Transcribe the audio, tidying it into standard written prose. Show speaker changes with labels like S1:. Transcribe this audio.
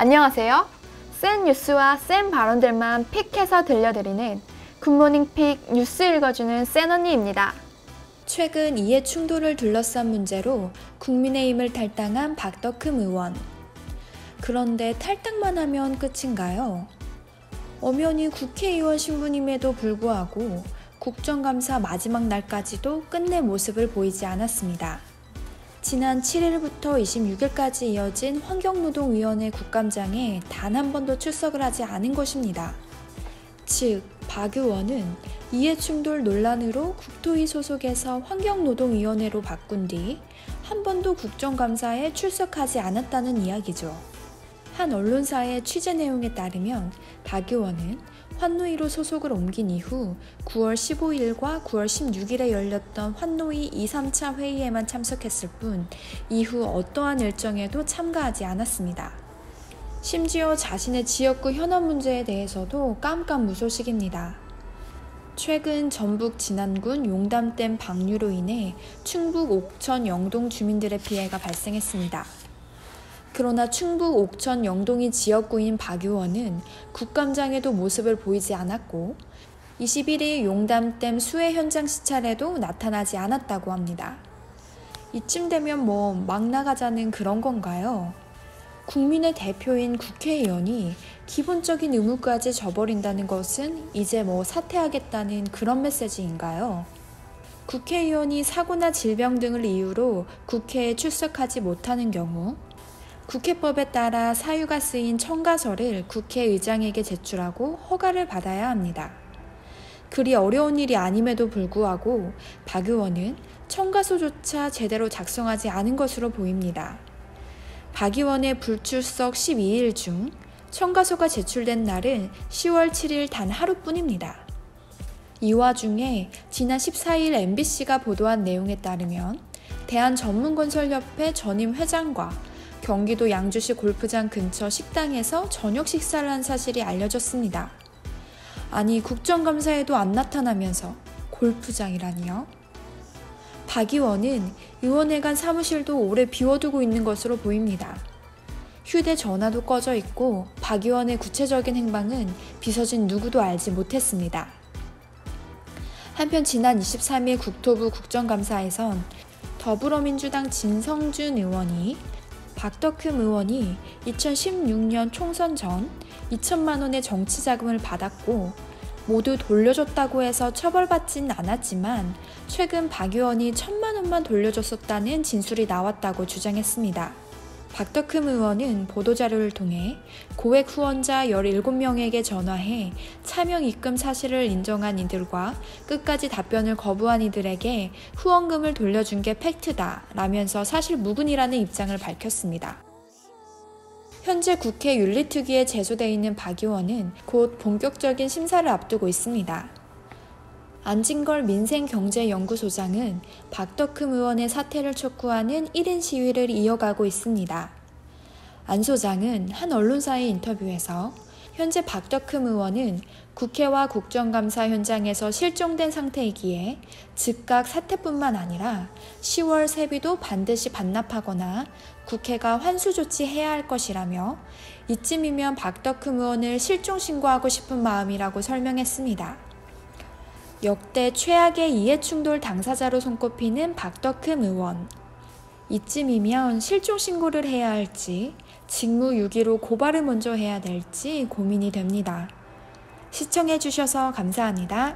S1: 안녕하세요. 센 뉴스와 센 발언들만 픽해서 들려드리는 굿모닝 픽 뉴스 읽어주는 센 언니입니다.
S2: 최근 이해 충돌을 둘러싼 문제로 국민의힘을 탈당한 박덕흠 의원. 그런데 탈당만 하면 끝인가요? 엄연히 국회의원 신분임에도 불구하고 국정감사 마지막 날까지도 끝낼 모습을 보이지 않았습니다. 지난 7일부터 26일까지 이어진 환경노동위원회 국감장에 단 한 번도 출석을 하지 않은 것입니다. 즉, 박 의원은 이해충돌 논란으로 국토위 소속에서 환경노동위원회로 바꾼 뒤 한 번도 국정감사에 출석하지 않았다는 이야기죠. 한 언론사의 취재 내용에 따르면 박 의원은 환노위로 소속을 옮긴 이후 9월 15일과 9월 16일에 열렸던 환노위 2, 3차 회의에만 참석했을 뿐 이후 어떠한 일정에도 참가하지 않았습니다. 심지어 자신의 지역구 현안 문제에 대해서도 깜깜무소식입니다. 최근 전북 진안군 용담댐 방류로 인해 충북 옥천 영동 주민들의 피해가 발생했습니다. 그러나 충북 옥천 영동이 지역구인 박 의원은 국감장에도 모습을 보이지 않았고 21일 용담댐 수해 현장 시찰에도 나타나지 않았다고 합니다. 이쯤 되면 막 나가자는 그런 건가요? 국민의 대표인 국회의원이 기본적인 의무까지 저버린다는 것은 이제 사퇴하겠다는 그런 메시지인가요? 국회의원이 사고나 질병 등을 이유로 국회에 출석하지 못하는 경우 국회법에 따라 사유가 쓰인 청가서를 국회의장에게 제출하고 허가를 받아야 합니다. 그리 어려운 일이 아님에도 불구하고 박 의원은 청가서조차 제대로 작성하지 않은 것으로 보입니다. 박 의원의 불출석 12일 중 청가서가 제출된 날은 10월 7일 단 하루뿐입니다. 이 와중에 지난 14일 MBC가 보도한 내용에 따르면 대한전문건설협회 전임 회장과 경기도 양주시 골프장 근처 식당에서 저녁 식사를 한 사실이 알려졌습니다. 아니, 국정감사에도 안 나타나면서 골프장이라니요? 박 의원은 의원회관 사무실도 오래 비워두고 있는 것으로 보입니다. 휴대전화도 꺼져 있고 박 의원의 구체적인 행방은 비서진 누구도 알지 못했습니다. 한편 지난 23일 국토부 국정감사에선 더불어민주당 진성준 의원이 박덕흠 의원이 2016년 총선 전 2천만 원의 정치자금을 받았고 모두 돌려줬다고 해서 처벌받진 않았지만 최근 박 의원이 1,000만 원만 돌려줬었다는 진술이 나왔다고 주장했습니다. 박덕흠 의원은 보도자료를 통해 고액 후원자 17명에게 전화해 차명 입금 사실을 인정한 이들과 끝까지 답변을 거부한 이들에게 후원금을 돌려준 게 팩트다 라면서 사실 무근이라는 입장을 밝혔습니다. 현재 국회 윤리특위에 제소되어 있는 박 의원은 곧 본격적인 심사를 앞두고 있습니다. 안진걸 민생경제연구소장은 박덕흠 의원의 사퇴를 촉구하는 1인 시위를 이어가고 있습니다. 안 소장은 한 언론사의 인터뷰에서 현재 박덕흠 의원은 국회와 국정감사 현장에서 실종된 상태이기에 즉각 사퇴뿐만 아니라 10월 세비도 반드시 반납하거나 국회가 환수 조치해야 할 것이라며 이쯤이면 박덕흠 의원을 실종 신고하고 싶은 마음이라고 설명했습니다. 역대 최악의 이해충돌 당사자로 손꼽히는 박덕흠 의원. 이쯤이면 실종 신고를 해야 할지 직무유기로 고발을 먼저 해야 될지 고민이 됩니다. 시청해주셔서 감사합니다.